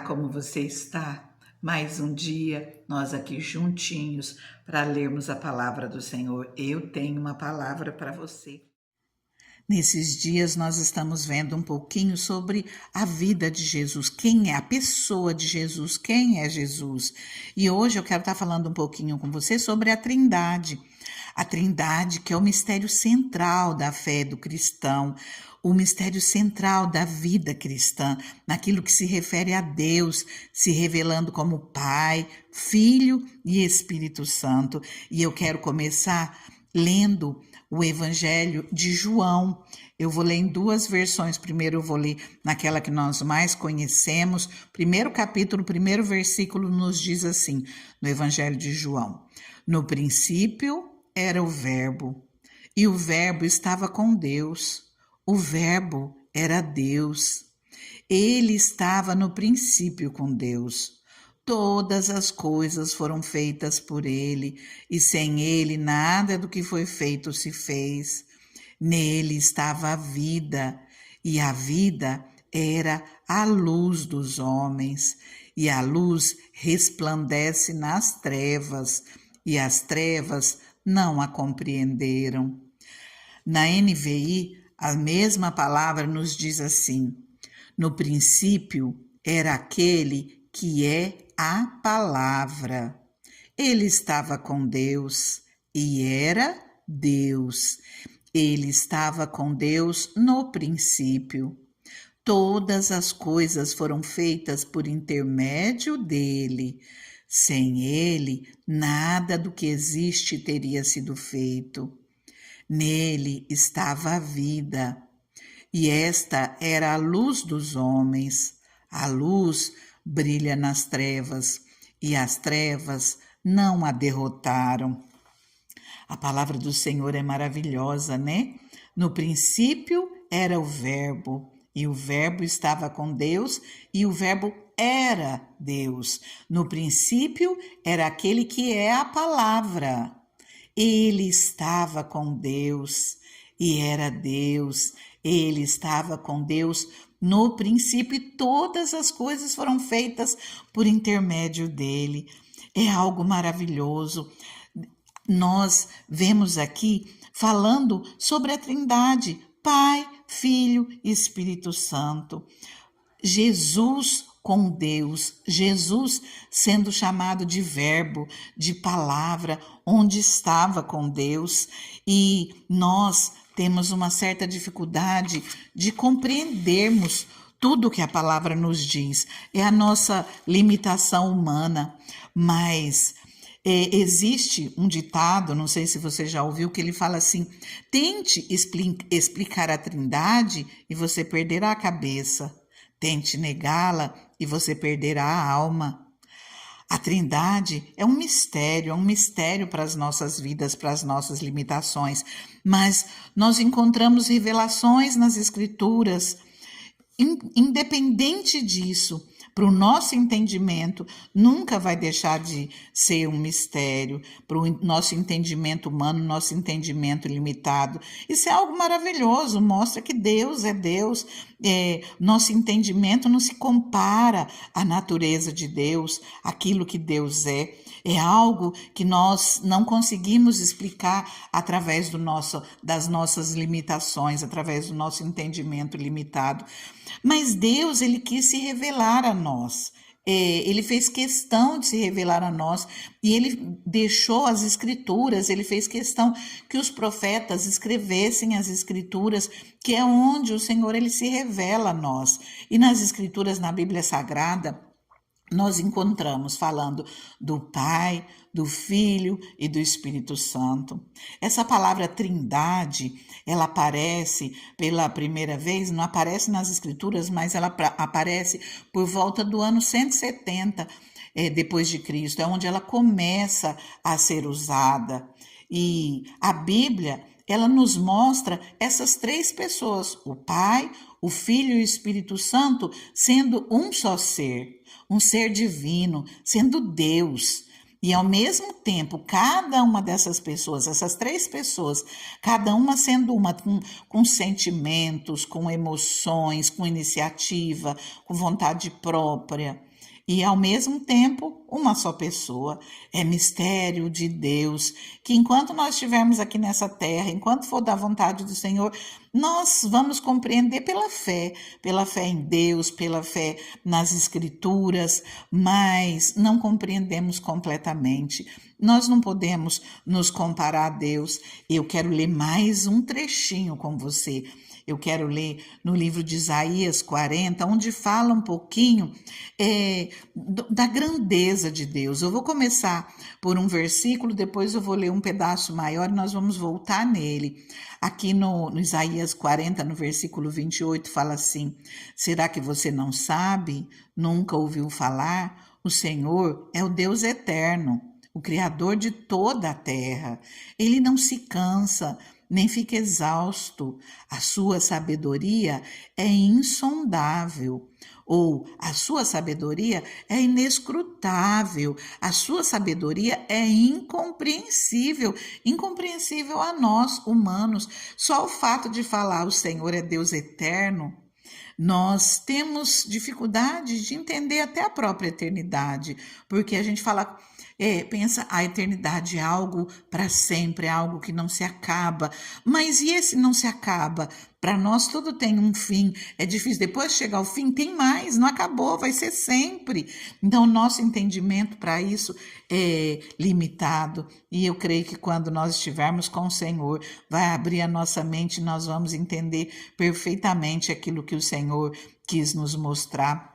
como você está? Mais um dia, nós aqui juntinhos para lermos a palavra do Senhor. Eu tenho uma palavra para você. Nesses dias nós estamos vendo um pouquinho sobre a vida de Jesus, quem é a pessoa de Jesus, quem é Jesus. E hoje eu quero estar falando um pouquinho com você sobre a Trindade. A Trindade, que é o mistério central da fé do cristão, o mistério central da vida cristã, naquilo que se refere a Deus, se revelando como Pai, Filho e Espírito Santo. E eu quero começar lendo o Evangelho de João. Eu vou ler em duas versões. Primeiro eu vou ler naquela que nós mais conhecemos. Primeiro capítulo, primeiro versículo nos diz assim, no Evangelho de João: No princípio era o Verbo, e o Verbo estava com Deus. O Verbo era Deus. Ele estava no princípio com Deus. Todas as coisas foram feitas por ele, e sem ele nada do que foi feito se fez. Nele estava a vida, e a vida era a luz dos homens, e a luz resplandece nas trevas, e as trevas não a compreenderam. Na NVI, a mesma palavra nos diz assim: no princípio era aquele que é a palavra. Ele estava com Deus e era Deus. Ele estava com Deus no princípio. Todas as coisas foram feitas por intermédio dele. Sem ele, nada do que existe teria sido feito. Nele estava a vida, e esta era a luz dos homens. A luz brilha nas trevas, e as trevas não a derrotaram. A palavra do Senhor é maravilhosa, né? No princípio era o Verbo, e o Verbo estava com Deus, e o Verbo era Deus. No princípio era aquele que é a palavra. Ele estava com Deus e era Deus. Ele estava com Deus no princípio, e todas as coisas foram feitas por intermédio dele. É algo maravilhoso. Nós vemos aqui falando sobre a Trindade, Pai, Filho e Espírito Santo. Jesus com Deus, Jesus sendo chamado de verbo, de palavra, onde estava com Deus, e nós temos uma certa dificuldade de compreendermos tudo que a palavra nos diz. É a nossa limitação humana, mas existe um ditado, não sei se você já ouviu, que ele fala assim: tente explicar a Trindade e você perderá a cabeça. Tente negá-la e você perderá a alma. A Trindade é um mistério para as nossas vidas, para as nossas limitações, mas nós encontramos revelações nas Escrituras. Independente disso, para o nosso entendimento, nunca vai deixar de ser um mistério, para o nosso entendimento humano, nosso entendimento limitado. Isso é algo maravilhoso, mostra que Deus é Deus. Nosso entendimento não se compara à natureza de Deus, aquilo que Deus é. É algo que nós não conseguimos explicar através das nossas limitações, através do nosso entendimento limitado. Mas Deus, ele quis se revelar a nós. Ele fez questão de se revelar a nós, e ele deixou as Escrituras, ele fez questão que os profetas escrevessem as Escrituras, que é onde o Senhor ele se revela a nós. E nas Escrituras, na Bíblia Sagrada, nós encontramos falando do Pai, do Filho e do Espírito Santo. Essa palavra Trindade, ela aparece pela primeira vez, não aparece nas Escrituras, mas ela aparece por volta do ano 170 depois de Cristo, é onde ela começa a ser usada. E a Bíblia, ela nos mostra essas três pessoas, o Pai, o Filho e o Espírito Santo, sendo um só ser, um ser divino, sendo Deus. E ao mesmo tempo, cada uma dessas pessoas, essas três pessoas, cada uma sendo uma com sentimentos, com emoções, com iniciativa, com vontade própria, e ao mesmo tempo uma só pessoa. É mistério de Deus, que enquanto nós estivermos aqui nessa terra, enquanto for da vontade do Senhor, nós vamos compreender pela fé em Deus, pela fé nas Escrituras, mas não compreendemos completamente. Nós não podemos nos comparar a Deus. Eu quero ler mais um trechinho com você. Eu quero ler no livro de Isaías 40, onde fala um pouquinho da grandeza de Deus. Eu vou começar por um versículo, depois eu vou ler um pedaço maior e nós vamos voltar nele. Aqui no Isaías 40, no versículo 28, fala assim: será que você não sabe? Nunca ouviu falar? O Senhor é o Deus eterno, o Criador de toda a terra. Ele não se cansa, nem fica exausto. A sua sabedoria é insondável, ou a sua sabedoria é inescrutável, a sua sabedoria é incompreensível, incompreensível a nós, humanos. Só o fato de falar o Senhor é Deus eterno, nós temos dificuldade de entender até a própria eternidade, porque a gente fala, pensa a eternidade é algo para sempre, é algo que não se acaba. Mas e esse não se acaba? Para nós tudo tem um fim, é difícil. Depois de chegar ao fim, tem mais, não acabou, vai ser sempre. Então, o nosso entendimento para isso é limitado. E eu creio que quando nós estivermos com o Senhor, vai abrir a nossa mente e nós vamos entender perfeitamente aquilo que o Senhor quis nos mostrar.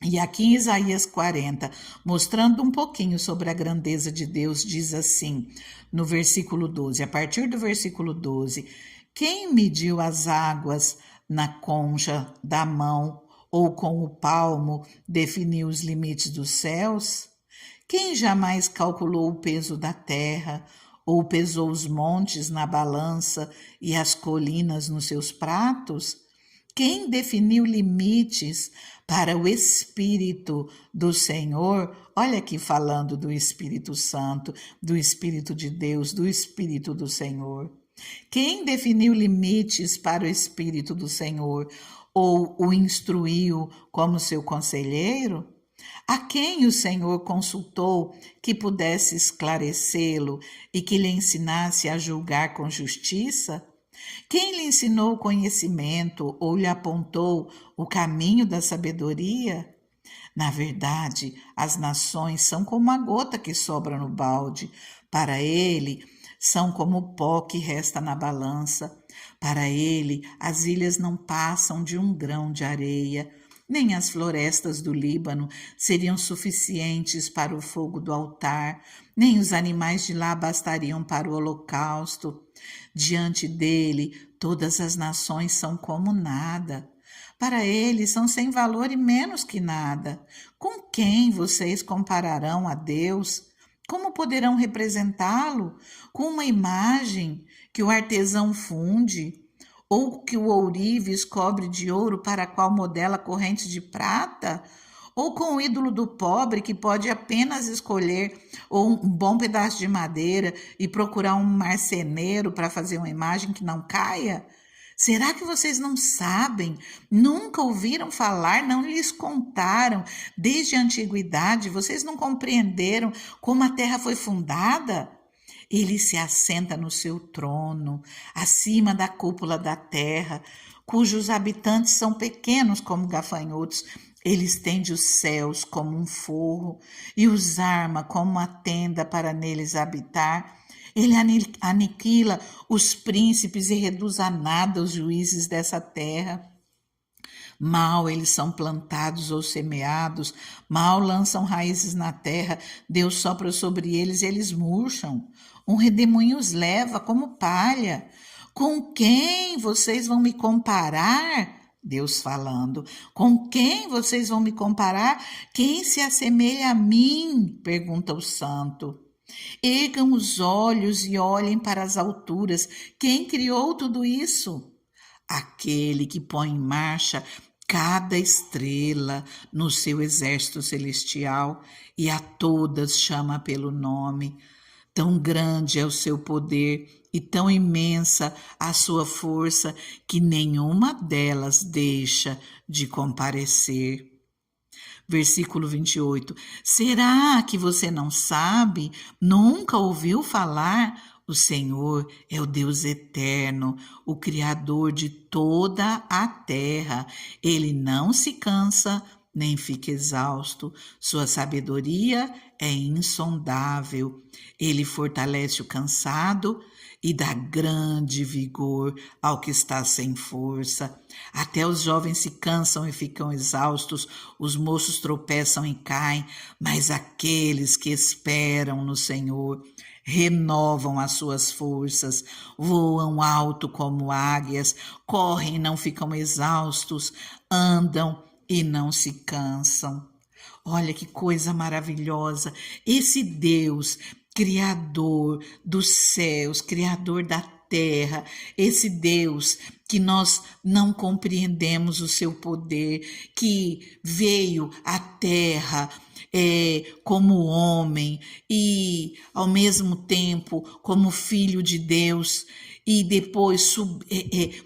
E aqui em Isaías 40, mostrando um pouquinho sobre a grandeza de Deus, diz assim, no versículo 12, a partir do versículo 12: quem mediu as águas na concha da mão, ou com o palmo definiu os limites dos céus? Quem jamais calculou o peso da terra, ou pesou os montes na balança e as colinas nos seus pratos? Quem definiu limites para o Espírito do Senhor? Olha aqui falando do Espírito Santo, do Espírito de Deus, do Espírito do Senhor. Quem definiu limites para o Espírito do Senhor ou o instruiu como seu conselheiro? A quem o Senhor consultou que pudesse esclarecê-lo e que lhe ensinasse a julgar com justiça? Quem lhe ensinou o conhecimento ou lhe apontou o caminho da sabedoria? Na verdade, as nações são como a gota que sobra no balde. Para ele, são como o pó que resta na balança. Para ele, as ilhas não passam de um grão de areia. Nem as florestas do Líbano seriam suficientes para o fogo do altar, nem os animais de lá bastariam para o holocausto. Diante dele, todas as nações são como nada. Para ele, são sem valor e menos que nada. Com quem vocês compararão a Deus? Como poderão representá-lo? Com uma imagem que o artesão funde? Ou que o ourives cobre de ouro para a qual modela corrente de prata? Ou com o ídolo do pobre que pode apenas escolher um bom pedaço de madeira e procurar um marceneiro para fazer uma imagem que não caia? Será que vocês não sabem? Nunca ouviram falar? Não lhes contaram? Desde a antiguidade, vocês não compreenderam como a terra foi fundada? Ele se assenta no seu trono, acima da cúpula da terra, cujos habitantes são pequenos como gafanhotos. Ele estende os céus como um forro e os arma como uma tenda para neles habitar. Ele aniquila os príncipes e reduz a nada os juízes dessa terra. Mal eles são plantados ou semeados, mal lançam raízes na terra, Deus sopra sobre eles e eles murcham. Um redemoinho os leva como palha. Com quem vocês vão me comparar? Deus falando. Com quem vocês vão me comparar? Quem se assemelha a mim? Pergunta o santo. Ergam os olhos e olhem para as alturas. Quem criou tudo isso? Aquele que põe em marcha cada estrela no seu exército celestial e a todas chama pelo nome. Tão grande é o seu poder e tão imensa a sua força que nenhuma delas deixa de comparecer. Versículo 28. Será que você não sabe? Nunca ouviu falar? O Senhor é o Deus eterno, o Criador de toda a terra. Ele não se cansa, nem fica exausto. Sua sabedoria é insondável. Ele fortalece o cansado e dá grande vigor ao que está sem força. Até os jovens se cansam e ficam exaustos, os moços tropeçam e caem, mas aqueles que esperam no Senhor renovam as suas forças, voam alto como águias, correm e não ficam exaustos, andam e não se cansam. Olha que coisa maravilhosa! Esse Deus, Criador dos céus, Criador da terra, esse Deus que nós não compreendemos o seu poder, que veio à terra como homem e, ao mesmo tempo, como filho de Deus, e depois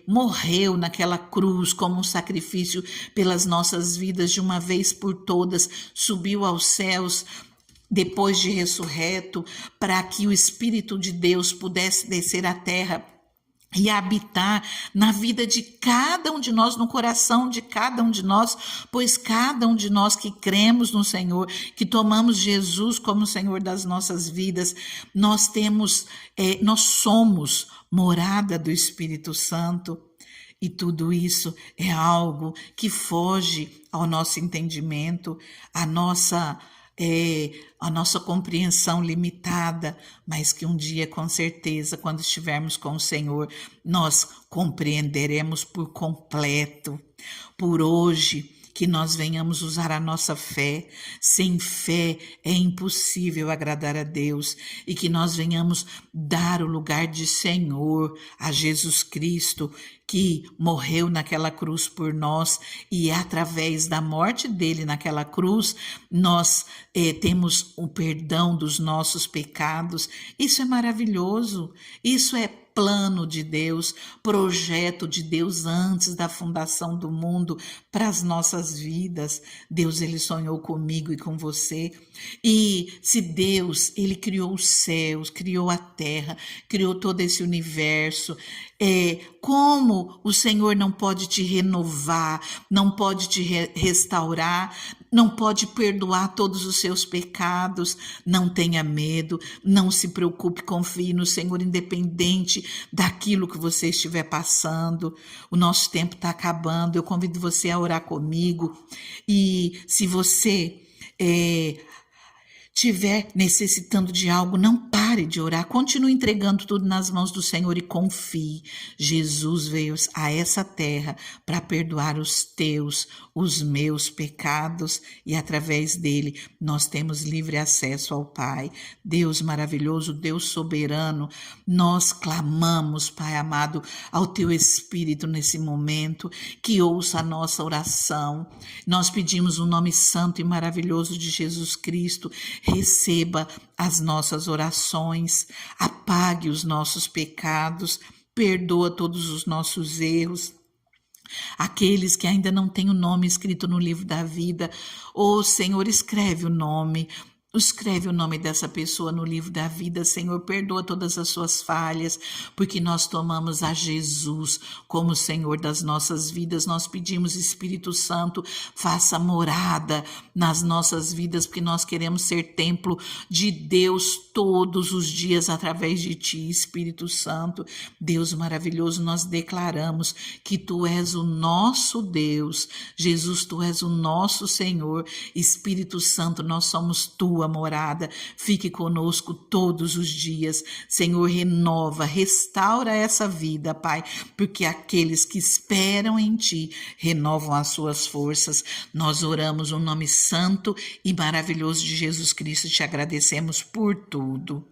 morreu naquela cruz como um sacrifício pelas nossas vidas de uma vez por todas, subiu aos céus depois de ressurreto, para que o Espírito de Deus pudesse descer à terra e habitar na vida de cada um de nós, no coração de cada um de nós, pois cada um de nós que cremos no Senhor, que tomamos Jesus como Senhor das nossas vidas, nós somos morada do Espírito Santo. E tudo isso é algo que foge ao nosso entendimento, à nossa compreensão limitada, mas que um dia, com certeza, quando estivermos com o Senhor, nós compreenderemos por completo. Por hoje, que nós venhamos usar a nossa fé. Sem fé é impossível agradar a Deus, e que nós venhamos dar o lugar de Senhor a Jesus Cristo, que morreu naquela cruz por nós, e através da morte dele naquela cruz, nós temos o perdão dos nossos pecados. Isso é maravilhoso, isso é plano de Deus, projeto de Deus antes da fundação do mundo para as nossas vidas. Deus, ele sonhou comigo e com você. E se Deus, ele criou os céus, criou a terra, criou todo esse universo, como o Senhor não pode te renovar, não pode te restaurar, não pode perdoar todos os seus pecados? Não tenha medo, não se preocupe, confie no Senhor, independente daquilo que você estiver passando. O nosso tempo está acabando, eu convido você a orar comigo, e se você estiver necessitando de algo, não pare de orar, continue entregando tudo nas mãos do Senhor e confie. Jesus veio a essa terra para perdoar os meus pecados, e através dele nós temos livre acesso ao Pai. Deus maravilhoso, Deus soberano, nós clamamos, Pai amado, ao teu Espírito nesse momento, que ouça a nossa oração. Nós pedimos o nome santo e maravilhoso de Jesus Cristo. Receba as nossas orações, apague os nossos pecados, perdoa todos os nossos erros. Aqueles que ainda não têm o nome escrito no livro da vida, Senhor, escreve o nome dessa pessoa no livro da vida. Senhor, perdoa todas as suas falhas, porque nós tomamos a Jesus como Senhor das nossas vidas. Nós pedimos, Espírito Santo, faça morada nas nossas vidas, porque nós queremos ser templo de Deus todos os dias através de Ti, Espírito Santo. Deus maravilhoso, nós declaramos que Tu és o nosso Deus. Jesus, Tu és o nosso Senhor. Espírito Santo, nós somos Tua morada. Fique conosco todos os dias. Senhor, renova, restaura essa vida, Pai, porque aqueles que esperam em Ti renovam as suas forças. Nós oramos no nome santo e maravilhoso de Jesus Cristo, te agradecemos por tudo.